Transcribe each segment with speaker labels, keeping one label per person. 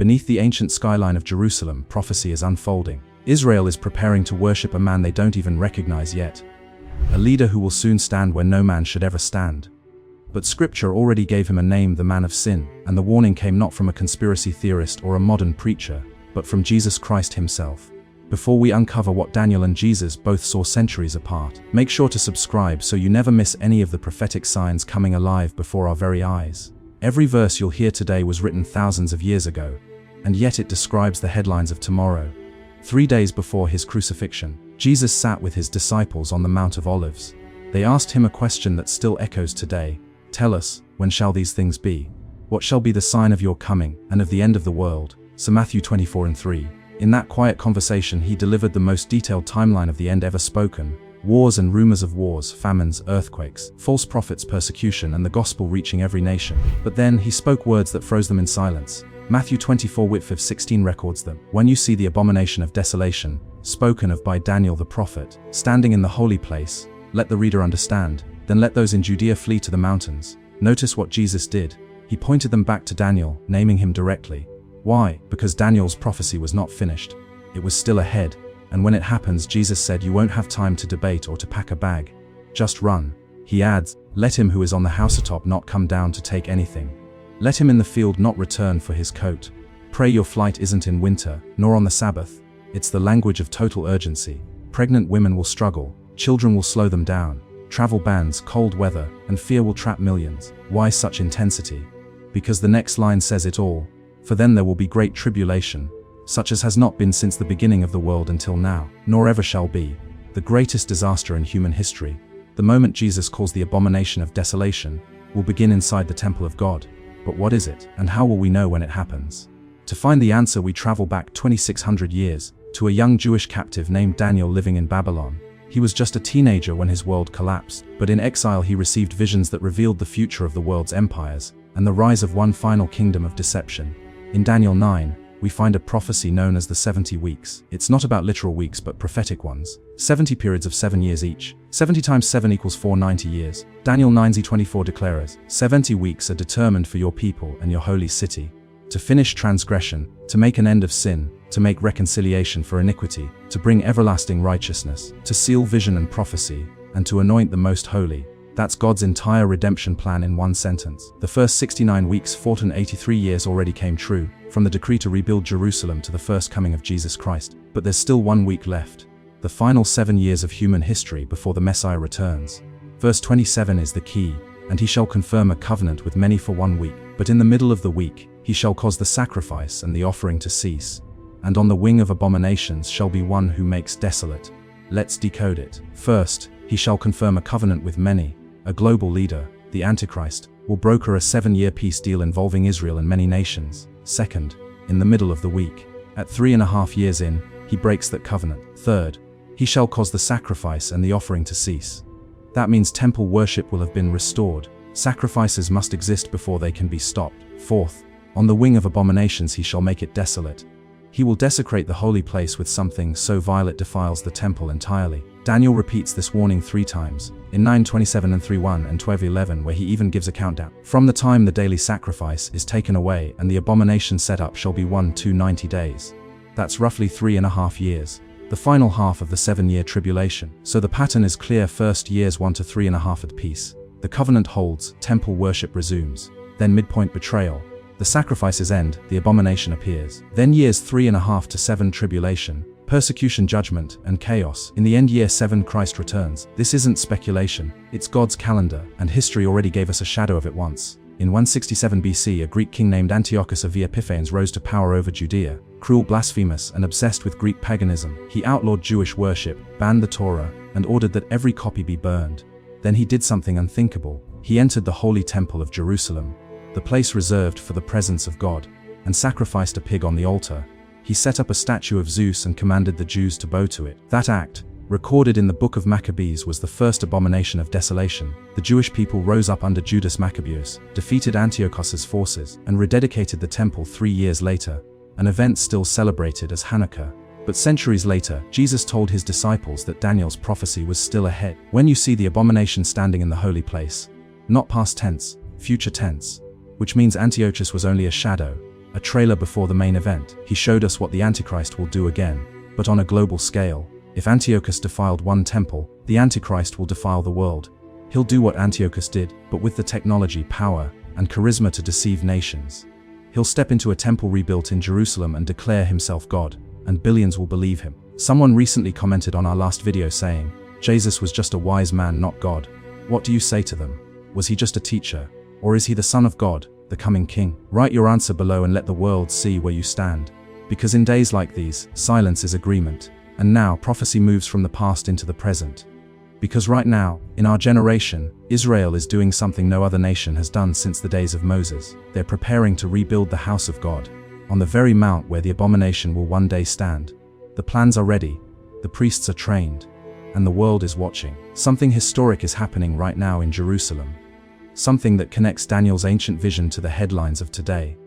Speaker 1: Beneath the ancient skyline of Jerusalem, prophecy is unfolding. Israel is preparing to worship a man they don't even recognize yet. A leader who will soon stand where no man should ever stand. But Scripture already gave him a name, the man of sin, and the warning came not from a conspiracy theorist or a modern preacher, but from Jesus Christ himself. Before we uncover what Daniel and Jesus both saw centuries apart, make sure to subscribe so you never miss any of the prophetic signs coming alive before our very eyes. Every verse you'll hear today was written thousands of years ago, and yet it describes the headlines of tomorrow. 3 days before his crucifixion, Jesus sat with his disciples on the Mount of Olives. They asked him a question that still echoes today. Tell us, when shall these things be? What shall be the sign of your coming and of the end of the world? So Matthew 24:3. In that quiet conversation he delivered the most detailed timeline of the end ever spoken. Wars and rumors of wars, famines, earthquakes, false prophets, persecution, and the gospel reaching every nation. But then he spoke words that froze them in silence. Matthew 24:16 records them. When you see the abomination of desolation, spoken of by Daniel the prophet, standing in the holy place, let the reader understand, then let those in Judea flee to the mountains. Notice what Jesus did. He pointed them back to Daniel, naming him directly. Why? Because Daniel's prophecy was not finished. It was still ahead. And when it happens, Jesus said, you won't have time to debate or to pack a bag. Just run. He adds, let him who is on the housetop not come down to take anything. Let him in the field not return for his coat. Pray your flight isn't in winter, nor on the Sabbath. It's the language of total urgency. Pregnant women will struggle. Children will slow them down. Travel bans, cold weather, and fear will trap millions. Why such intensity? Because the next line says it all. For then there will be great tribulation, such as has not been since the beginning of the world until now, nor ever shall be. The greatest disaster in human history, the moment Jesus calls the abomination of desolation, will begin inside the temple of God. But what is it, and how will we know when it happens? To find the answer, we travel back 2,600 years, to a young Jewish captive named Daniel living in Babylon. He was just a teenager when his world collapsed, but in exile he received visions that revealed the future of the world's empires, and the rise of one final kingdom of deception. In Daniel 9, we find a prophecy known as the 70 weeks. It's not about literal weeks but prophetic ones. 70 periods of 7 years each. 70 times 7 equals 490 years. Daniel 9:24 declares, 70 weeks are determined for your people and your holy city, to finish transgression, to make an end of sin, to make reconciliation for iniquity, to bring everlasting righteousness, to seal vision and prophecy, and to anoint the most holy. That's God's entire redemption plan in one sentence. The first 69 weeks, 483 years already came true, from the decree to rebuild Jerusalem to the first coming of Jesus Christ. But there's still 1 week left. The final 7 years of human history before the Messiah returns. Verse 27 is the key. And he shall confirm a covenant with many for 1 week. But in the middle of the week, he shall cause the sacrifice and the offering to cease. And on the wing of abominations shall be one who makes desolate. Let's decode it. First, he shall confirm a covenant with many. A global leader, the Antichrist, will broker a 7-year peace deal involving Israel and many nations. Second, in the middle of the week, at 3.5 years in, he breaks that covenant. Third, he shall cause the sacrifice and the offering to cease. That means temple worship will have been restored. Sacrifices must exist before they can be stopped. Fourth, on the wing of abominations he shall make it desolate. He will desecrate the holy place with something so vile it defiles the temple entirely. Daniel repeats this warning 3 times, in 9:27 and 3:1 and 12:11, where he even gives a countdown. From the time the daily sacrifice is taken away and the abomination set up shall be 90 days. That's roughly 3.5 years. The final half of the 7-year tribulation. So the pattern is clear. First, years 1 to 3.5 at peace. The covenant holds, temple worship resumes. Then midpoint, betrayal. The sacrifices end, the abomination appears. Then years 3.5 to 7 tribulation, persecution, judgment, and chaos. In the end, year 7 Christ returns. This isn't speculation, it's God's calendar, and history already gave us a shadow of it once. In 167 BC, a Greek king named Antiochus of Epiphanes rose to power over Judea. Cruel, blasphemous, and obsessed with Greek paganism, he outlawed Jewish worship, banned the Torah, and ordered that every copy be burned. Then he did something unthinkable. He entered the holy temple of Jerusalem, the place reserved for the presence of God, and sacrificed a pig on the altar. He set up a statue of Zeus and commanded the Jews to bow to it. That act, recorded in the book of Maccabees, was the first abomination of desolation. The Jewish people rose up under Judas Maccabeus, defeated Antiochus's forces, and rededicated the temple 3 years later, an event still celebrated as Hanukkah. But centuries later, Jesus told his disciples that Daniel's prophecy was still ahead. When you see the abomination standing in the holy place, not past tense, future tense, which means Antiochus was only a shadow, a trailer before the main event. He showed us what the Antichrist will do again, but on a global scale. If Antiochus defiled one temple, the Antichrist will defile the world. He'll do what Antiochus did, but with the technology, power, and charisma to deceive nations. He'll step into a temple rebuilt in Jerusalem and declare himself God, and billions will believe him. Someone recently commented on our last video saying, Jesus was just a wise man, not God. What do you say to them? Was he just a teacher? Or is he the Son of God, the coming King? Write your answer below and let the world see where you stand. Because in days like these, silence is agreement. And now prophecy moves from the past into the present. Because right now, in our generation, Israel is doing something no other nation has done since the days of Moses. They're preparing to rebuild the house of God, on the very mount where the abomination will one day stand. The plans are ready, the priests are trained, and the world is watching. Something historic is happening right now in Jerusalem. Something that connects Daniel's ancient vision to the headlines of today.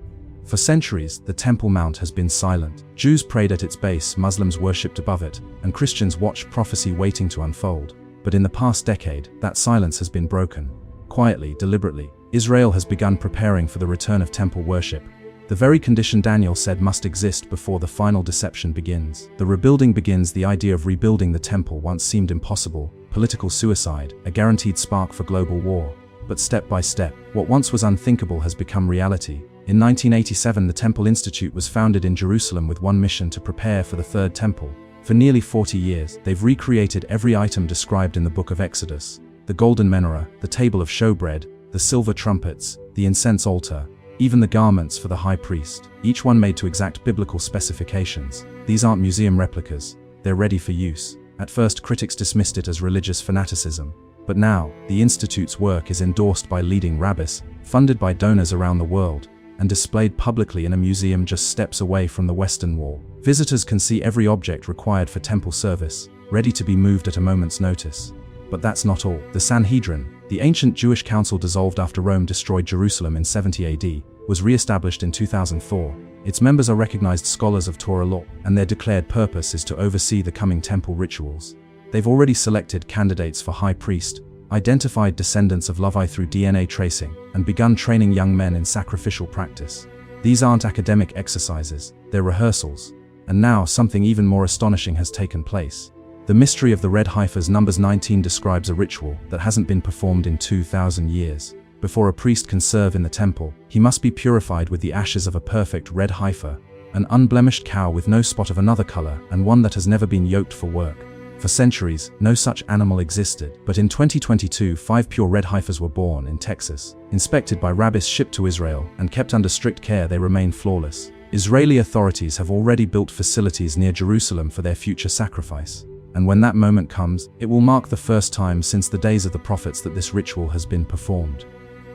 Speaker 1: For centuries, the Temple Mount has been silent. Jews prayed at its base, Muslims worshipped above it, and Christians watched prophecy waiting to unfold. But in the past decade, that silence has been broken. Quietly, deliberately, Israel has begun preparing for the return of temple worship. The very condition Daniel said must exist before the final deception begins. The rebuilding begins. The idea of rebuilding the temple once seemed impossible, political suicide, a guaranteed spark for global war. But step by step, what once was unthinkable has become reality. In 1987, the Temple Institute was founded in Jerusalem with one mission: to prepare for the Third Temple. For nearly 40 years, they've recreated every item described in the book of Exodus. The golden menorah, the table of showbread, the silver trumpets, the incense altar, even the garments for the high priest, each one made to exact biblical specifications. These aren't museum replicas, they're ready for use. At first, critics dismissed it as religious fanaticism. But now, the Institute's work is endorsed by leading rabbis, funded by donors around the world, and displayed publicly in a museum just steps away from the Western Wall. Visitors can see every object required for temple service, ready to be moved at a moment's notice. But that's not all. The Sanhedrin, the ancient Jewish council dissolved after Rome destroyed Jerusalem in 70 AD, was re-established in 2004. Its members are recognized scholars of Torah law, and their declared purpose is to oversee the coming temple rituals. They've already selected candidates for high priest, identified descendants of Levi through DNA tracing, and begun training young men in sacrificial practice. These aren't academic exercises, they're rehearsals. And now something even more astonishing has taken place. The mystery of the red heifers. Numbers 19 describes a ritual that hasn't been performed in 2,000 years. Before a priest can serve in the temple, he must be purified with the ashes of a perfect red heifer, an unblemished cow with no spot of another color, and one that has never been yoked for work. For centuries, no such animal existed, but in 2022, 5 pure red heifers were born in Texas. Inspected by rabbis shipped to Israel and kept under strict care, they remain flawless. Israeli authorities have already built facilities near Jerusalem for their future sacrifice. And when that moment comes, it will mark the first time since the days of the prophets that this ritual has been performed.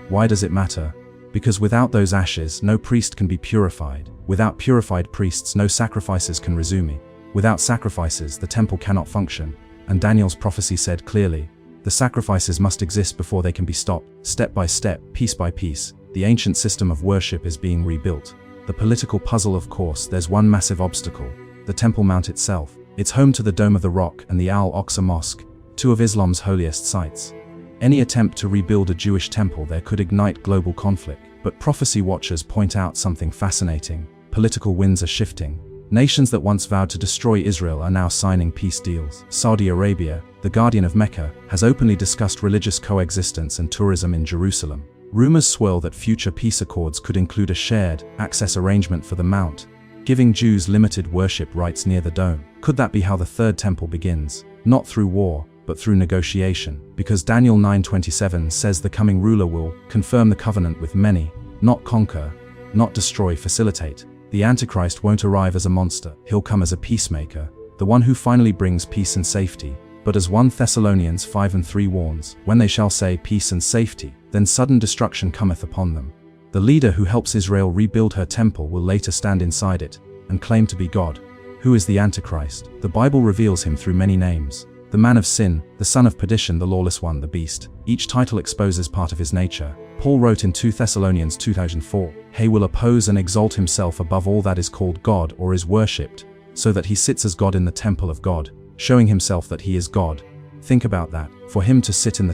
Speaker 1: Why does it matter? Because without those ashes, no priest can be purified. Without purified priests, no sacrifices can resume. Without sacrifices, the temple cannot function. And Daniel's prophecy said clearly, the sacrifices must exist before they can be stopped. Step by step, piece by piece, the ancient system of worship is being rebuilt. The political puzzle, of course, there's one massive obstacle: the Temple Mount itself. It's home to the Dome of the Rock and the Al-Aqsa Mosque, two of Islam's holiest sites. Any attempt to rebuild a Jewish temple there could ignite global conflict. But prophecy watchers point out something fascinating. Political winds are shifting. Nations that once vowed to destroy Israel are now signing peace deals. Saudi Arabia, the guardian of Mecca, has openly discussed religious coexistence and tourism in Jerusalem. Rumors swirl that future peace accords could include a shared access arrangement for the Mount, giving Jews limited worship rights near the dome. Could that be how the Third Temple begins? Not through war, but through negotiation. Because Daniel 9:27 says the coming ruler will confirm the covenant with many, not conquer, not destroy, facilitate. The Antichrist won't arrive as a monster. He'll come as a peacemaker, the one who finally brings peace and safety. But as 1 Thessalonians 5:3 warns, when they shall say peace and safety, then sudden destruction cometh upon them. The leader who helps Israel rebuild her temple will later stand inside it and claim to be God. Who is the Antichrist? The Bible reveals him through many names. The man of sin, the son of perdition, the lawless one, the beast. Each title exposes part of his nature. Paul wrote in 2 Thessalonians 2:4, "He will oppose and exalt himself above all that is called God or is worshipped, so that he sits as God in the temple of God, showing himself that he is God." Think about that. For him to sit in the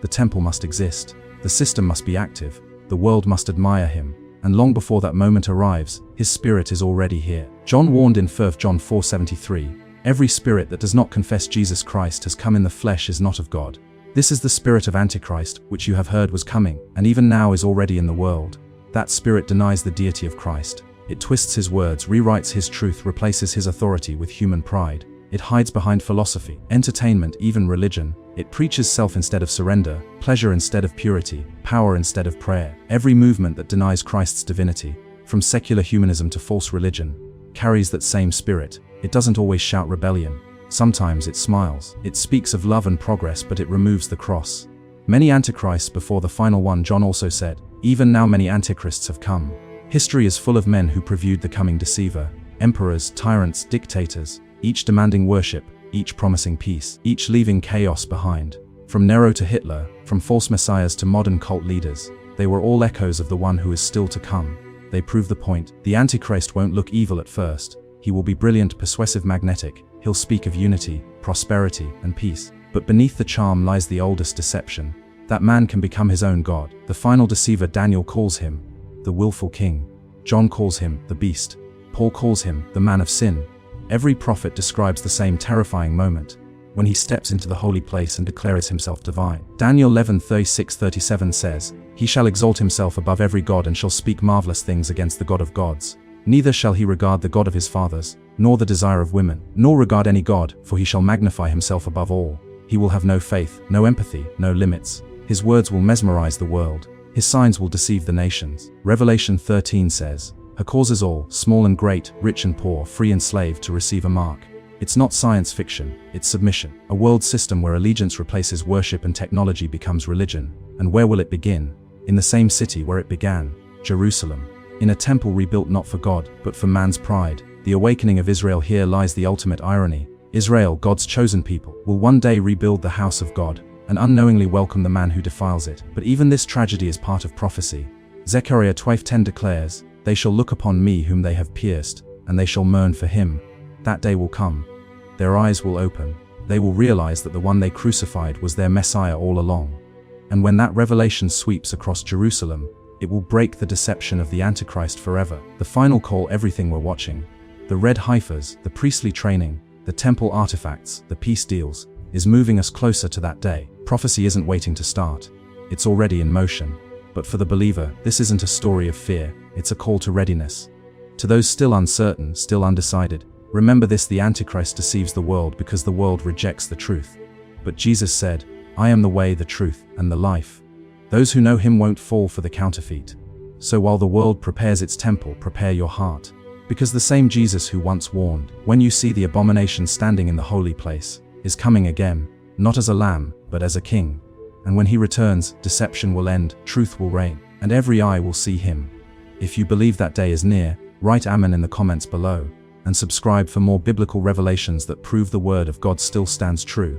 Speaker 1: temple must exist. The system must be active. The world must admire him, and long before that moment arrives, his spirit is already here. John warned in 1 John 4:73, "Every spirit that does not confess Jesus Christ has come in the flesh is not of God." This is the spirit of Antichrist, which you have heard was coming, and even now is already in the world. That spirit denies the deity of Christ. It twists his words, rewrites his truth, replaces his authority with human pride. It hides behind philosophy, entertainment, even religion. It preaches self instead of surrender, pleasure instead of purity, power instead of prayer. Every movement that denies Christ's divinity, from secular humanism to false religion, carries that same spirit. It doesn't always shout rebellion. Sometimes it smiles. It speaks of love and progress, but it removes the cross. Many antichrists before the final one, John also said, "Even now many antichrists have come." History is full of men who previewed the coming deceiver. Emperors, tyrants, dictators, each demanding worship, each promising peace, each leaving chaos behind. From Nero to Hitler, from false messiahs to modern cult leaders, they were all echoes of the one who is still to come. They prove the point. The Antichrist won't look evil at first. He will be brilliant, persuasive, magnetic. He'll speak of unity, prosperity, and peace. But beneath the charm lies the oldest deception. That man can become his own god. The final deceiver, Daniel calls him the willful king. John calls him the beast. Paul calls him the man of sin. Every prophet describes the same terrifying moment, when he steps into the holy place and declares himself divine. Daniel 11:36-37 says, "He shall exalt himself above every god and shall speak marvelous things against the God of gods. Neither shall he regard the God of his fathers, nor the desire of women, nor regard any god, for he shall magnify himself above all. He will have no faith, no empathy, no limits. His words will mesmerize the world. His signs will deceive the nations." Revelation 13 says, "He causes all, small and great, rich and poor, free and slave, to receive a mark." It's not science fiction, it's submission. A world system where allegiance replaces worship and technology becomes religion. And where will it begin? In the same city where it began, Jerusalem. In a temple rebuilt not for God, but for man's pride. The awakening of Israel. Here lies the ultimate irony. Israel, God's chosen people, will one day rebuild the house of God, and unknowingly welcome the man who defiles it. But even this tragedy is part of prophecy. Zechariah 12:10 declares, "They shall look upon me whom they have pierced, and they shall mourn for him." That day will come. Their eyes will open. They will realize that the one they crucified was their Messiah all along. And when that revelation sweeps across Jerusalem, it will break the deception of the Antichrist forever. The final call, everything we're watching, the red heifers, the priestly training, the temple artifacts, the peace deals, is moving us closer to that day. Prophecy isn't waiting to start. It's already in motion. But for the believer, this isn't a story of fear, it's a call to readiness. To those still uncertain, still undecided, remember this: the Antichrist deceives the world because the world rejects the truth. But Jesus said, "I am the way, the truth, and the life." Those who know him won't fall for the counterfeit. So while the world prepares its temple, prepare your heart. Because the same Jesus who once warned, "When you see the abomination standing in the holy place," is coming again, not as a lamb, but as a king. And when he returns, deception will end, truth will reign, and every eye will see him. If you believe that day is near, write Amen in the comments below, and subscribe for more biblical revelations that prove the word of God still stands true.